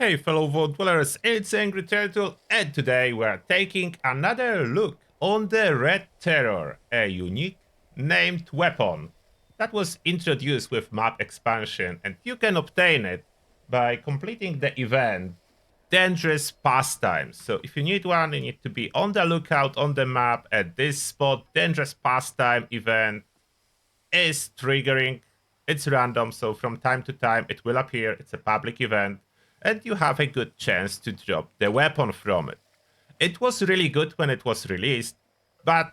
Hey fellow Vault Dwellers, it's Angry Turtle, and today we're taking another look on the Red Terror, a unique named weapon that was introduced with map expansion, and you can obtain it by completing the event Dangerous Pastimes. So if you need one, you need to be on the lookout on the map at this spot. Dangerous Pastime event is triggering. It's random, so from time to time it will appear. It's a public event, and you have a good chance to drop the weapon from it. It was really good when it was released, but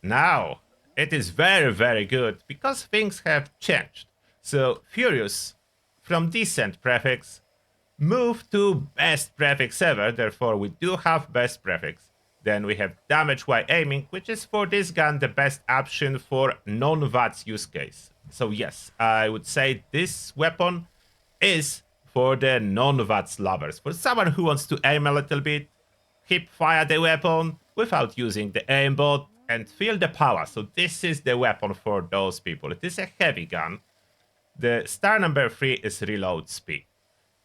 now it is very, very good because things have changed. So Furious, from decent prefix, moved to best prefix ever, therefore we do have best prefix. Then we have damage while aiming, which is for this gun the best option for non-Vats use case. So yes, I would say this weapon is for the non-Vats lovers. For someone who wants to aim a little bit, hip fire the weapon without using the aimbot and feel the power. So this is the weapon for those people. It is a heavy gun. The star number 3 is reload speed.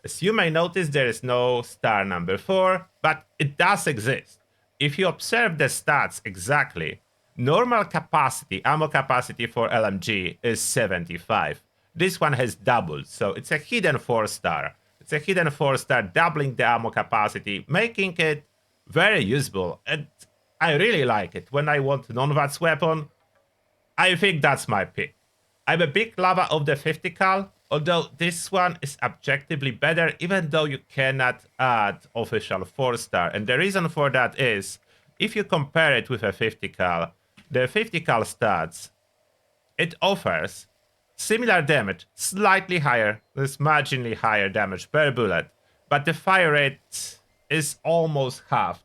As you may notice, there is no star number 4, but it does exist. If you observe the stats exactly, normal capacity, ammo capacity for LMG is 75. This one has doubled, so it's a hidden 4-star. It's a hidden 4-star, doubling the ammo capacity, making it very usable, and I really like it. When I want non-Vats weapon, I think that's my pick. I'm a big lover of the 50 cal, although this one is objectively better, even though you cannot add official 4-star. And the reason for that is, if you compare it with a 50 cal, the 50 cal stats, it offers similar damage, slightly higher, there's marginally higher damage per bullet, but the fire rate is almost half.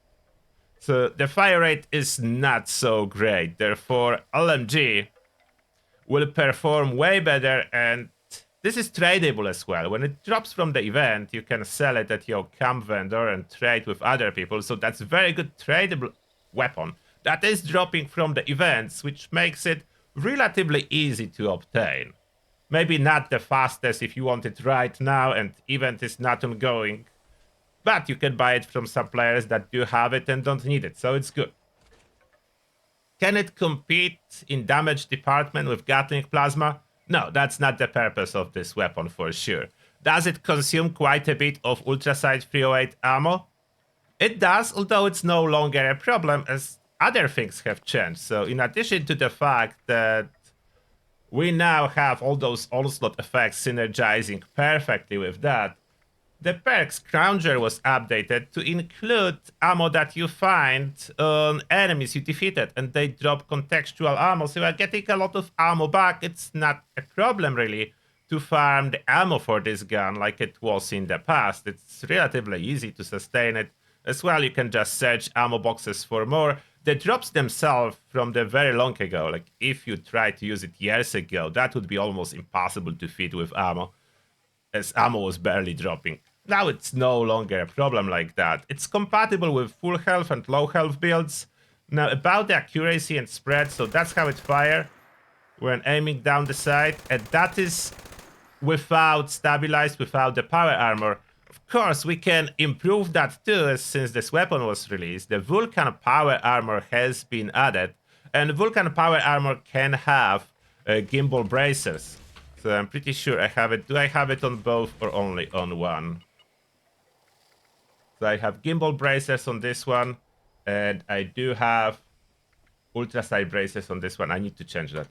So the fire rate is not so great, therefore LMG will perform way better, and this is tradable as well. When it drops from the event, you can sell it at your camp vendor and trade with other people. So that's a very good tradable weapon that is dropping from the events, which makes it relatively easy to obtain. Maybe not the fastest if you want it right now and event is not ongoing, but you can buy it from some players that do have it and don't need it, so it's good. Can it compete in damage department with Gatling Plasma? No, that's not the purpose of this weapon for sure. Does it consume quite a bit of Ultrasight 308 ammo? It does, although it's no longer a problem as other things have changed. So in addition to the fact that we now have all those onslaught effects synergizing perfectly with that, the perk Scrounger was updated to include ammo that you find on enemies you defeated, and they drop contextual ammo, so you are getting a lot of ammo back. It's not a problem really to farm the ammo for this gun like it was in the past. It's relatively easy to sustain it. As well, you can just search ammo boxes for more. The drops themselves from the very long ago, like if you tried to use it years ago, that would be almost impossible to feed with ammo, as ammo was barely dropping. Now it's no longer a problem like that. It's compatible with full health and low health builds. Now about the accuracy and spread, so that's how it fires when aiming down the sight, and that is without stabilized, without the power armor. Of course, we can improve that too, since this weapon was released. The Vulcan power armor has been added, and Vulcan power armor can have gimbal bracers. So I'm pretty sure I have it. Do I have it on both or only on one? So I have gimbal bracers on this one, and I do have ultrasight bracers on this one. I need to change that.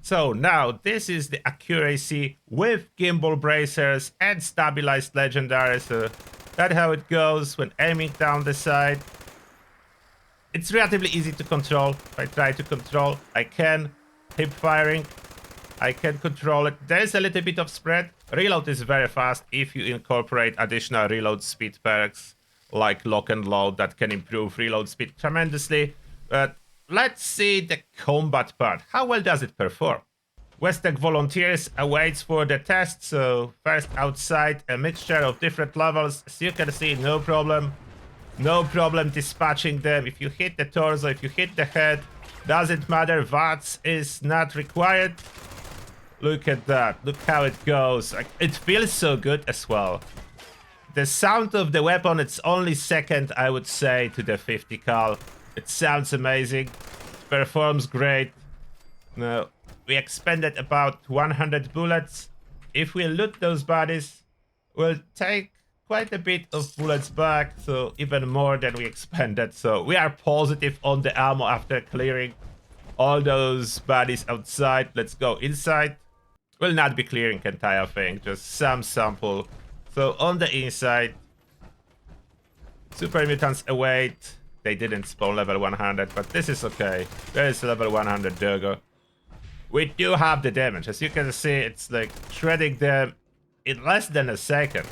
So now this is the accuracy with gimbal bracers and stabilized legendary. So that's how it goes when aiming down the sight. It's relatively easy to control. If I try to control, I can. Hip firing, I can control it. There's a little bit of spread. Reload is very fast if you incorporate additional reload speed perks like lock and load that can improve reload speed tremendously. But let's see the combat part. How well does it perform? Westec Volunteers awaits for the test. So first outside, a mixture of different levels. As you can see, no problem. No problem dispatching them. If you hit the torso, if you hit the head, doesn't matter. Vats is not required. Look at that. Look how it goes. Like, it feels so good as well. The sound of the weapon, it's only second, I would say, to the 50 cal. It sounds amazing, performs great. Now, we expended about 100 bullets. If we loot those bodies, we'll take quite a bit of bullets back, so even more than we expended. So we are positive on the ammo after clearing all those bodies outside. Let's go inside. We'll not be clearing entire thing, just some sample. So on the inside, super mutants await. They didn't spawn level 100, but this is okay. There is level 100 Durgo. We do have the damage. As you can see, it's like shredding them in less than a second.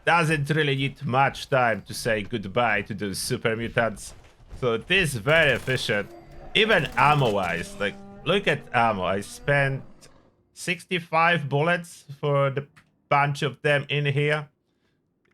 Doesn't really need much time to say goodbye to those super mutants. So it is very efficient. Even ammo-wise, like, look at ammo. I spent 65 bullets for the bunch of them in here.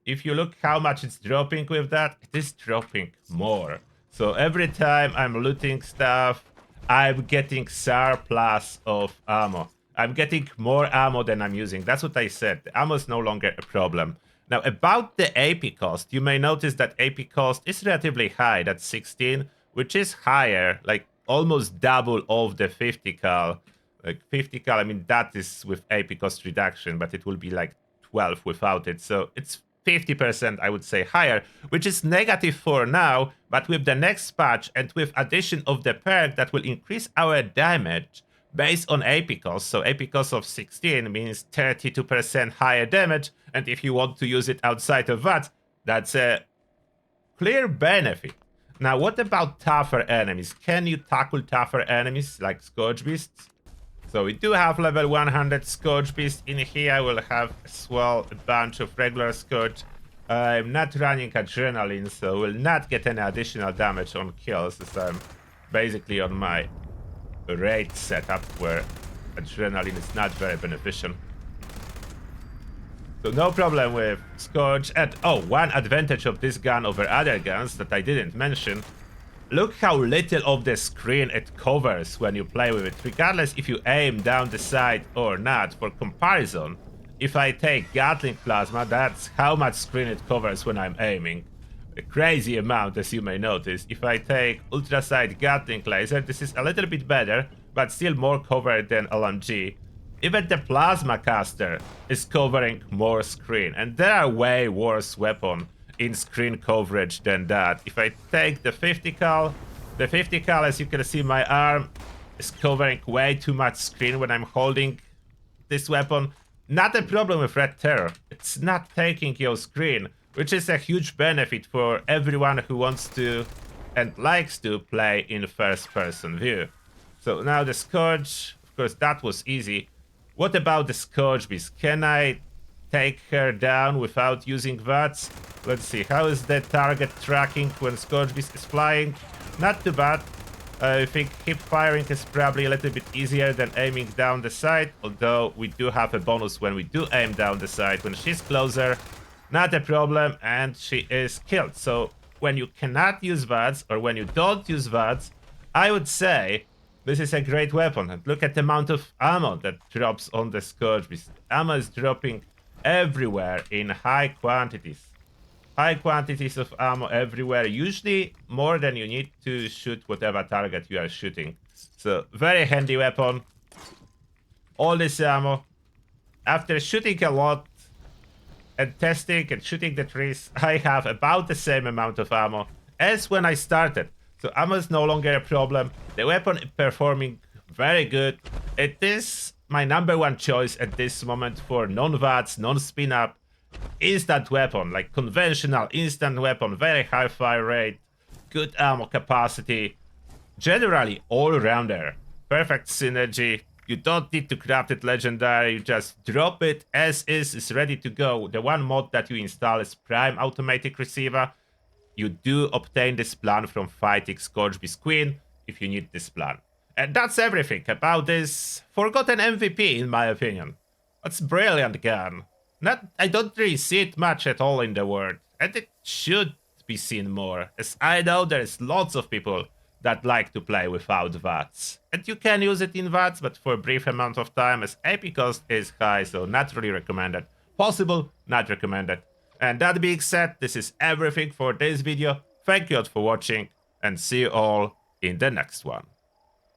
If you look how much it's dropping with that, it is dropping more. So every time I'm looting stuff, I'm getting surplus of ammo. I'm getting more ammo than I'm using. That's what I said. The ammo is no longer a problem. Now, about the AP cost, you may notice that AP cost is relatively high. That's 16, which is higher, like almost double of the 50 cal. Like 50 cal, I mean, that is with AP cost reduction, but it will be like 12 without it. So it's 50%, I would say, higher, which is negative for now, but with the next patch and with addition of the perk that will increase our damage based on AP cost. So AP cost of 16 means 32% higher damage, and if you want to use it outside of that, that's a clear benefit. Now, what about tougher enemies? Can you tackle tougher enemies like Scourge Beasts? So we do have level 100 Scourge Beast in here. We'll have as well a bunch of regular Scourge. I'm not running Adrenaline, so we'll not get any additional damage on kills, as I'm basically on my raid setup where Adrenaline is not very beneficial. So no problem with Scourge. And oh, one advantage of this gun over other guns that I didn't mention. Look how little of the screen it covers when you play with it, regardless if you aim down the side or not. For comparison, if I take Gatling Plasma, that's how much screen it covers when I'm aiming. A crazy amount, as you may notice. If I take Ultra Sight Gatling Laser, this is a little bit better, but still more covered than LMG. Even the Plasma Caster is covering more screen, and there are way worse weapons in screen coverage than that. If I take the 50 cal, as you can see, my arm is covering way too much screen when I'm holding this weapon. Not a problem with Red Terror. It's not taking your screen, which is a huge benefit for everyone who wants to and likes to play in first-person view. So now the Scourge, of course, that was easy. What about the Scourge Beast? Can I take her down without using Vats? Let's see, how is the target tracking when Scourge Beast is flying? Not too bad. I think hip firing is probably a little bit easier than aiming down the sight, although we do have a bonus when we do aim down the sight. When she's closer, not a problem, and she is killed. So when you cannot use Vats, or when you don't use Vats, I would say this is a great weapon. And look at the amount of ammo that drops on the Scourge Beast. Ammo is dropping everywhere in high quantities. High quantities of ammo everywhere, usually more than you need to shoot whatever target you are shooting. So, very handy weapon. All this ammo. After shooting a lot and testing and shooting the trees, I have about the same amount of ammo as when I started. So ammo is no longer a problem. The weapon is performing very good. It is my #1 choice at this moment for non-VATS, non-spin-up. Instant weapon, like conventional instant weapon, very high fire rate, good ammo capacity, generally all-rounder, perfect synergy. You don't need to craft it legendary, you just drop it as is ready to go. The one mod that you install is Prime Automatic Receiver. You do obtain this plan from fighting Scourge Beast Queen if you need this plan. And that's everything about this forgotten MVP, in my opinion. It's brilliant gun. I don't really see it much at all in the world, and it should be seen more, as I know there's lots of people that like to play without VATS. And you can use it in VATS, but for a brief amount of time, as AP cost is high, so not really recommended. Possible, not recommended. And that being said, this is everything for this video. Thank you all for watching, and see you all in the next one.